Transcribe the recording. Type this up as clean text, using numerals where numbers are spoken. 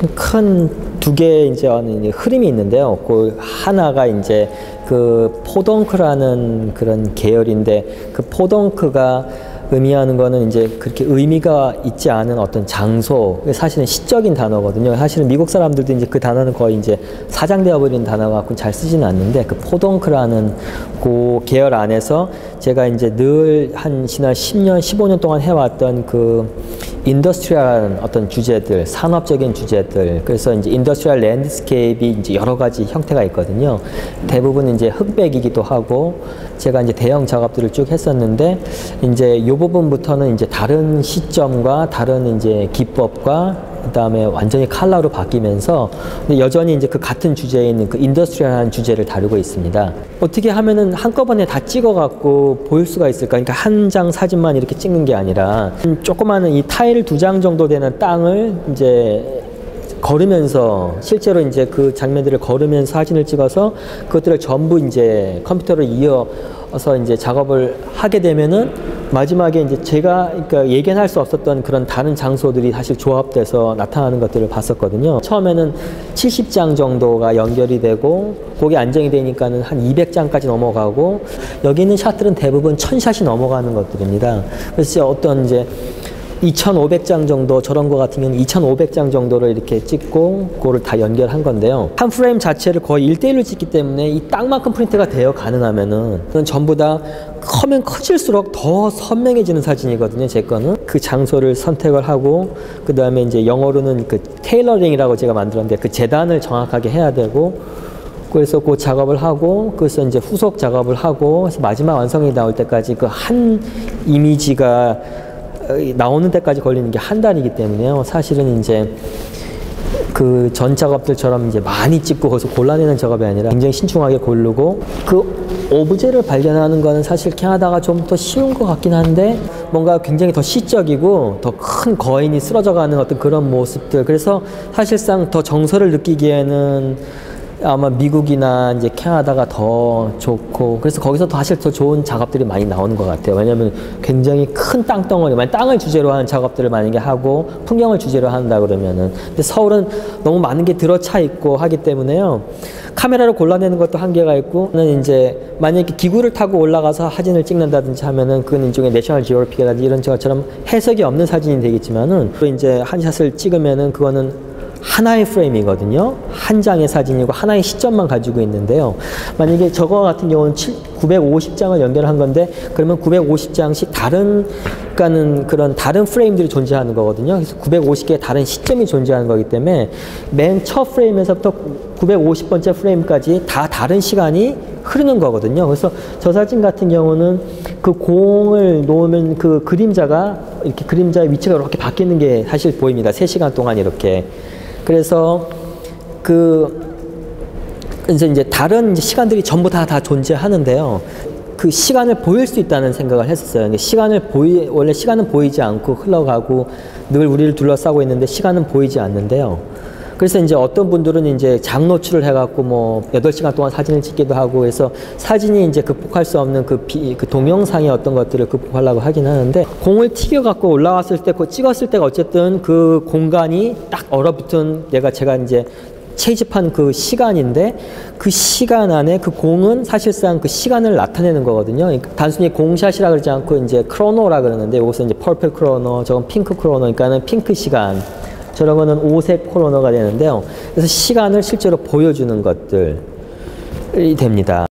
큰 두 개의 이제 흐름이 있는데요. 그 하나가 이제 그 포덩크라는 그런 계열인데, 그 포덩크가 의미하는 거는 이제 그렇게 의미가 있지 않은 어떤 장소, 사실은 시적인 단어거든요. 사실은 미국 사람들도 이제 그 단어는 거의 이제 사장되어 버린 단어 갖고 잘 쓰지는 않는데, 그 포덩크라는 그 계열 안에서 제가 이제 늘 한 지난 10년, 15년 동안 해왔던 그 인더스트리얼한 어떤 주제들, 산업적인 주제들, 그래서 이제 인더스트리얼 랜드스케이프이 이제 여러 가지 형태가 있거든요. 대부분 이제 흑백이기도 하고, 제가 이제 대형 작업들을 쭉 했었는데, 이제 이 부분부터는 이제 다른 시점과 다른 이제 기법과 그다음에 완전히 컬러로 바뀌면서, 근데 여전히 이제 그 같은 주제에 있는 그 인더스트리얼한 주제를 다루고 있습니다. 어떻게 하면은 한꺼번에 다 찍어갖고 보일 수가 있을까? 그러니까 한 장 사진만 이렇게 찍는 게 아니라 조그마한 이 타일 2장 정도 되는 땅을 이제 걸으면서, 실제로 이제 그 장면들을 걸으면서 사진을 찍어서 그것들을 전부 이제 컴퓨터로 이어서 이제 작업을 하게 되면은 마지막에 이제 제가 그러니까 예견할 수 없었던 그런 다른 장소들이 사실 조합돼서 나타나는 것들을 봤었거든요. 처음에는 70장 정도가 연결이 되고, 그게 안정이 되니까는 한 200장까지 넘어가고, 여기 있는 샷들은 대부분 1000샷이 넘어가는 것들입니다. 그래서 어떤 이제 2500장 정도, 저런 거 같은 경우는 2500장 정도를 이렇게 찍고 그거를 다 연결한 건데요. 한 프레임 자체를 거의 1:1로 찍기 때문에 이 땅만큼 프린트가 되어 가능하면은 전부 다 커면 커질수록 더 선명해지는 사진이거든요. 제 거는 그 장소를 선택을 하고, 그 다음에 이제 영어로는 그 테일러링이라고 제가 만들었는데, 그 재단을 정확하게 해야 되고, 그래서 그 작업을 하고, 그래서 이제 후속 작업을 하고, 그래서 마지막 완성이 나올 때까지 그 한 이미지가 나오는 데까지 걸리는 게 한 달이기 때문에요. 사실은 이제 그 전 작업들처럼 이제 많이 찍고 거기서 골라내는 작업이 아니라 굉장히 신중하게 고르고, 그 오브제를 발견하는 거는 사실 캐나다가 좀 더 쉬운 것 같긴 한데, 뭔가 굉장히 더 시적이고 더 큰 거인이 쓰러져가는 어떤 그런 모습들, 그래서 사실상 더 정서를 느끼기에는 아마 미국이나 이제 캐나다가 더 좋고, 그래서 거기서 사실 더 좋은 작업들이 많이 나오는 것 같아요. 왜냐하면 굉장히 큰 땅덩어리, 만약 땅을 주제로 하는 작업들을 만약에 하고 풍경을 주제로 한다 그러면은, 근데 서울은 너무 많은 게 들어차 있고 하기 때문에요. 카메라로 골라내는 것도 한계가 있고, 이제 만약에 기구를 타고 올라가서 사진을 찍는다든지 하면은 그건 일종의 내셔널 지오그래픽이라든지 이런 것처럼 해석이 없는 사진이 되겠지만은, 또 이제 한 샷을 찍으면은 그거는 하나의 프레임이거든요. 한 장의 사진이고 하나의 시점만 가지고 있는데요. 만약에 저거 같은 경우는 950장을 연결한 건데, 그러면 950장씩 그러니까는 그런 다른 프레임들이 존재하는 거거든요. 그래서 950개의 다른 시점이 존재하는 거기 때문에 맨 첫 프레임에서부터 950번째 프레임까지 다 다른 시간이 흐르는 거거든요. 그래서 저 사진 같은 경우는 그 공을 놓으면 그 그림자가 이렇게 그림자의 위치가 이렇게 바뀌는 게 사실 보입니다. 3시간 동안 이렇게. 그래서 그래서 이제 다른 시간들이 전부 다 존재하는데요. 그 시간을 보일 수 있다는 생각을 했었어요. 원래 시간은 보이지 않고 흘러가고 늘 우리를 둘러싸고 있는데 시간은 보이지 않는데요. 그래서 이제 어떤 분들은 이제 장노출을 해갖고 뭐 8시간 동안 사진을 찍기도 하고 해서 사진이 이제 극복할 수 없는 그 동영상의 어떤 것들을 극복하려고 하긴 하는데, 공을 튀겨갖고 올라왔을 때, 찍었을 때가 어쨌든 그 공간이 딱 얼어붙은 제가 이제 채집한 그 시간인데, 그 시간 안에 그 공은 사실상 그 시간을 나타내는 거거든요. 그러니까 단순히 공샷이라 그러지 않고 이제 크로노라 그러는데, 여기서 이제 펄플 크로노, 저건 핑크 크로노, 그러니까는 핑크 시간. 저런 거는 오색 크로노가 되는데요. 그래서 시간을 실제로 보여주는 것들이 됩니다.